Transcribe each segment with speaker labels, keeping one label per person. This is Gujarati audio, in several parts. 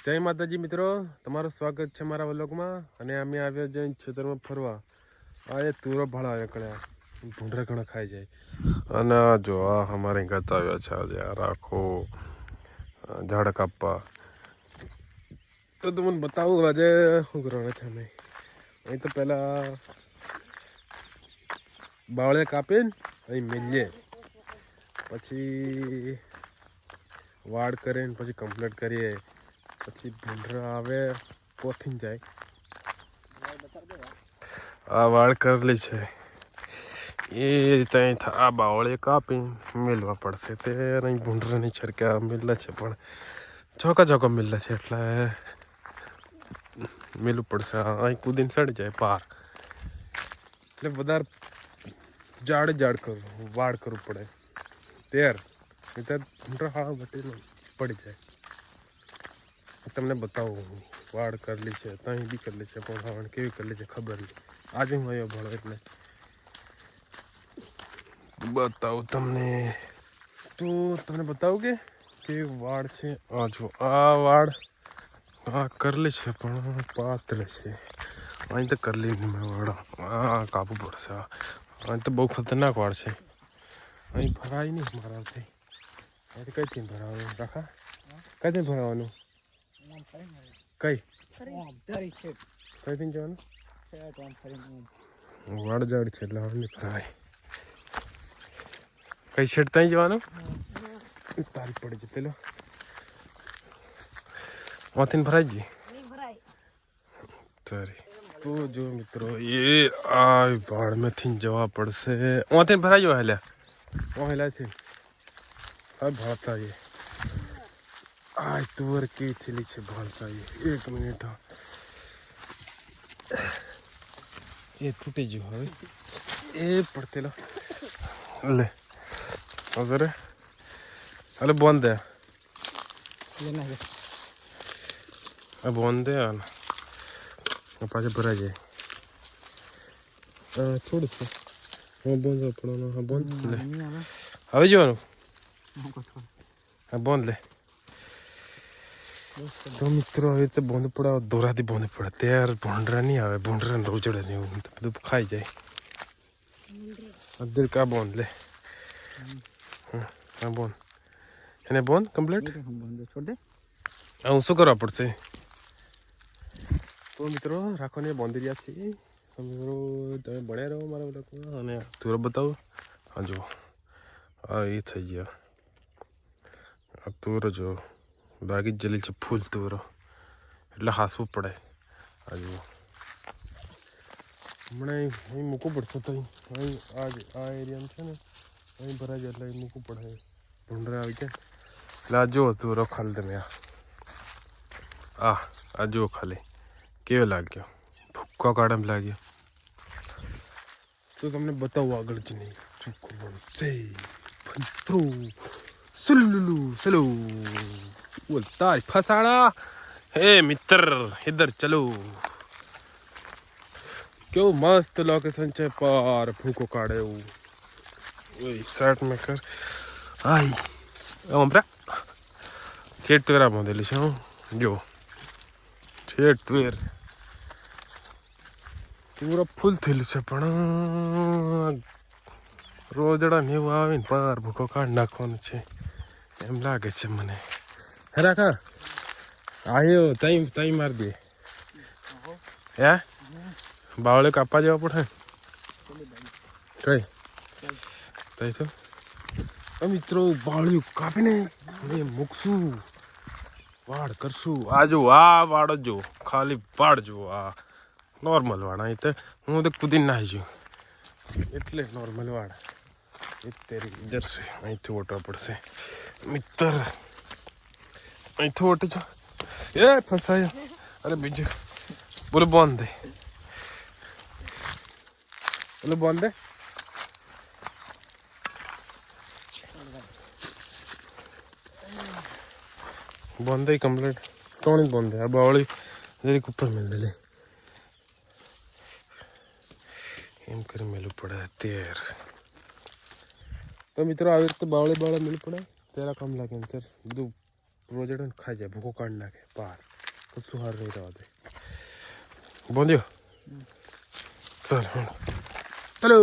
Speaker 1: જય માતાજી મિત્રો, તમારું સ્વાગત છે મારા વ્લોગમાં. અને અમે આવ્યા જઈને ખેતરમાં ફરવા. આ એ તુરો ભાળા આવ્યા કળ્યા ભૂંડરા ઘણા ખાઈ જાય. અને જો આ અમારે ઘર આવ્યા છે આજે રાખો ઝાડ કાપવા. તો તમને બતાવું આજે શું કરવાના છે અમે. અહીં તો પહેલાં બાવળે કાપીને અહીં મેલીએ, પછી વાડ કરીને પછી કમ્પ્લીટ કરીએ, પછી ભૂંડરા આવે પોથીને જાય. આ વાડ કરેલી છે એ ત્યાં આ બાવળે કાપીને મેળવા પડશે. તે અહીં ભૂંડરાની છરકા મેલા છે પણ ચોકા મેલા છે એટલે મેલું પડશે. અહીં કૂદીને સડી જાય પાર એટલે વધારે ઝાડ કરવું વાડ કરવું પડે ત્યારે ભૂંડરા હાળા બટી પડી જાય. તમને બતાવું વાડ કરેલી છે, ત્યાં બી કરેલી છે, પણ વાડ કેવી કરેલી છે ખબર નહીં. આજે હું આવ્યો ભણો એટલે બતાવું તમને. તો તમને બતાવું કે કેવી વાડ છે. આ જો આ વાડ આ કરેલી છે પણ પાતળી છે. અહીં તો કરેલી નહીં મેં વાડ. આ કાપવું પડશે. અહીં તો બહુ ખતરનાક વાડ છે. અહીં ભરાય નહીં મારાથી. અહીંથી કઈથી ભરાવાનું રાખા? કઈથી ભરાવાનું? કઈ કઈથી જવાનું? વાડ ઝાડ છે એટલે હવે નહીં ભરાય. કઈ છેડ ત્યાં જવાનું? તારી પડી છે પેલો માંથી ભરાઈ ગઈ તારી. તો જો મિત્રો એ આ વાડમાંથી જવા પડશે. ઓથી ભરાઈ ગયો હેલ્યા હેલાથી હવે ભાળતા એ આ તુવર કેવી થયેલી છે ભાળતા એ. 1 મિનિટ એ તૂટી ગયું હવે એ પડતેલો લે અગર અલે બંધ દે બંધ દે પાછું ભરાઈ જાય. થોડું છે હા બંધ પડવાનું. હા બંધ લે હવે જવાનું. હા બંધ લે. તો મિત્રો હવે તો બંધ પડાવ દોરાથી બંધ પડે ત્યારે ભૂંડરા નહીં આવે. ભૂંડરાને રોજડે નહીં બધું ખાઈ જાય. અધર કા બંધ લે. હા બંધ એને બંધ કમ્પ્લીટ. હું શું કરવા પડશે? તો મિત્રો રાખોને બાંધી રહ્યા છીએ. મિત્રો તમે બળ્યા રહો મારા બધા. અને તુરો બતાવો. હા જો આ એ થઈ ગયા. આ તુરો જો લાગી જ જલી છે ફૂલ તુરો એટલે હાંસવું પડે. આ જુઓ હમણાં અહીં મૂકવું પડશે. તો અહીં આ એરિયામાં છે ને અહીં ભરાઈ જાય એટલે અહીં મૂકવું પડે. ભૂંડરા આવી જાય એટલે આ જુઓ તુરો ખાલી તમે આ જુઓ ખાલી કેવો લાગ્યો. ભૂક્કો કાઢમ લાગ્યો. તો તમને બતાવું આગળ જ નહીં ચોખ્ખું બનશે. સુલ્લુ ચલો બોલતા ફસાડા. હે મિત્ર ઇધર ચલો. કેવું મસ્ત લોકેશન છે પાર ભૂકો કાઢે એવું. ઓય શર્ટ મેં કર આઈ હમણાં છેટ પેરા બાંધેલી છે. હું જો છેટ પેર પૂરા ફૂલ થયેલું છે પણ રોજડા ને એવું આવીને પાર ભૂકો કાઢી નાખવાનું છે એમ લાગે છે મને. રાખા આવ્યો તઈ મારી દે. હે બાવળે કાપવા જવા પડે કઈ તઈ તો મિત્રો બાવળિયું કાપીને મૂકશું વાડ કરશું. આ જો આ વાડ જો ખાલી વાડ જુઓ. આ નોર્મલ વાડ. અહીં તો હું તો કૂદીને નાહી જઉં એટલે નોર્મલ વાડ. તેરી ઇધર છે અહીંથી ઓટવા પડશે મિત્ર. અહીંથી ઓટે છો એ ફસાયો. અરે બીજું બોલો બંધ દે. બોલો બંધ દે. બંધ દે કમ્પ્લીટ. ત્રણ જ બંધ દે. આ બાવળી જરીક ઉપર મેળ દે એમ કરી મેલું પડે અત્યારે. તો મિત્રો આવી રીતે બાવળે મેળવું પડે ત્યારે કામ લાગે. ત્યારે બધું રોજડા ને ખાઈ જાય, ભૂકો કાઢી નાખે પાર, કશું હાર નહીં રહેવા દે. બોંધ્યો ચાલ ચલો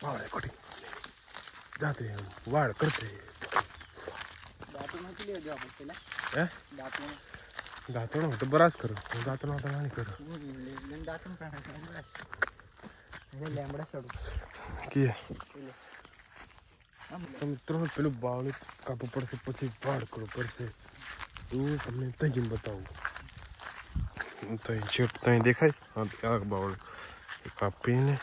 Speaker 1: વાળ કટિંગ જાતે વાળ કરતે. હે દાંતણો તો બરાસ કરો, દાંતણો તો નહીં કરો કે મિત્રો પેલું બાવળું કાપવું પડશે, પછી વાળ કરવું પડશે. હું તમને ત્યાં બતાવું. ત્યાં છેટ ત્યાં દેખાય આ બાવળું એ કાપીને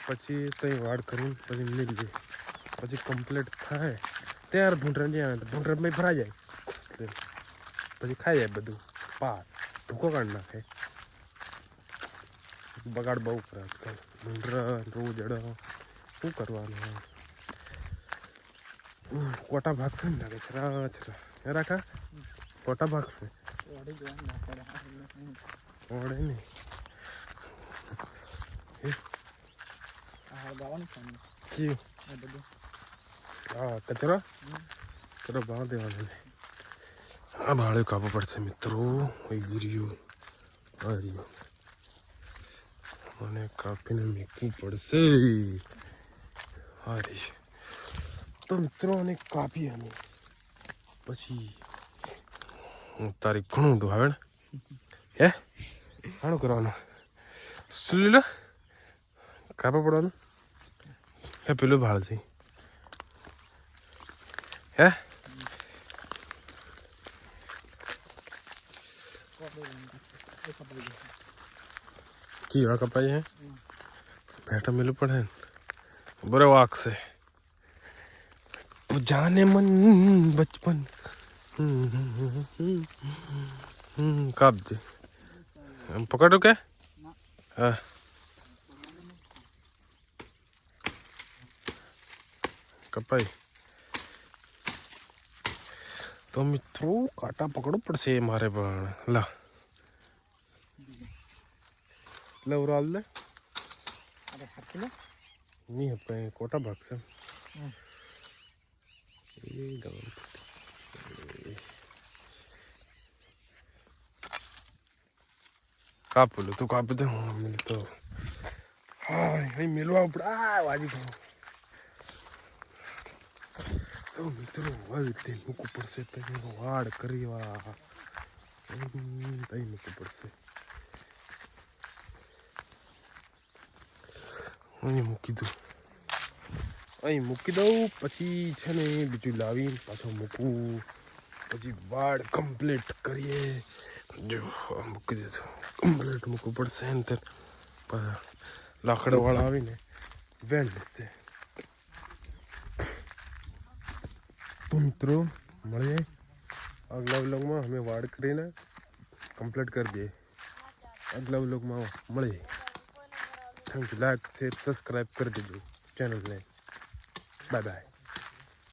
Speaker 1: પછી ત્યાં વાળ કરીને પછી મેળવીએ, પછી કમ્પ્લીટ થાય ત્યારે ભૂંડરા નહીં આવે, ભૂંડરામાં ભરાઈ જાય, પછી ખાઈ જાય બધું પાર, ભૂકો કાઢી નાખે. બગાડ બહુ કરે આજકાલ ભૂંડરા રોજડા. શું કરવાનું? કોટા ભાગશે ને લાગે છે રાખા, કોટા ભાગશે ઓળે નહીં. હા કચરો ભાવ દેવાનો ને. આ બાળે કાપવું પડશે મિત્રો. ગીર્યું મને કાપીને મૂકવું પડશે. હારી તો મિત્રો અને કાપી અમે પછી તારી ઘણું ઊંડું આવે ને. હે ઘણું કરવાનું શું લે કાપા પડવાનું. હે પેલું ભાળ છે હે કેવા કપાઈ હે બેઠા મેલું પડે ને બરો વાગશે. જાને મન બચપન કાપજે પકડો કે હા કપાઈ. તો મિત્રો કાંટા પકડવું પડશે મારે પણ. લા ઉરાલ લે નહીં આપણે કોટા ભાગશે. કાપું તું કાપી દે. હું મિલતો હા અહીં મેળવા પડે. આ વાજી ગયું તો મિત્રો હવે તે મૂકવું પડશે. તેનો વાડ કરવા અહીં મૂકવું પડશે. અહીં મૂકી દઉં પછી છે ને બીજું લાવીને પાછો મૂકવું, પછી વાળ કમ્પ્લીટ કરીએ. જો મૂકી દીધું, કમ્પ્લીટ મૂકવું પડશે. ને તે લાકડવાળા આવીને વેલ લેશે. તો મિત્રો મળીએ આગલા વ્લોગમાં. અમે વાડ કરીને કમ્પ્લીટ કરી દઈએ. આગલા વ્લોગમાં મળીએ. Thank you. Like share subscribe કરી દેજો ચેનલને. Bye bye.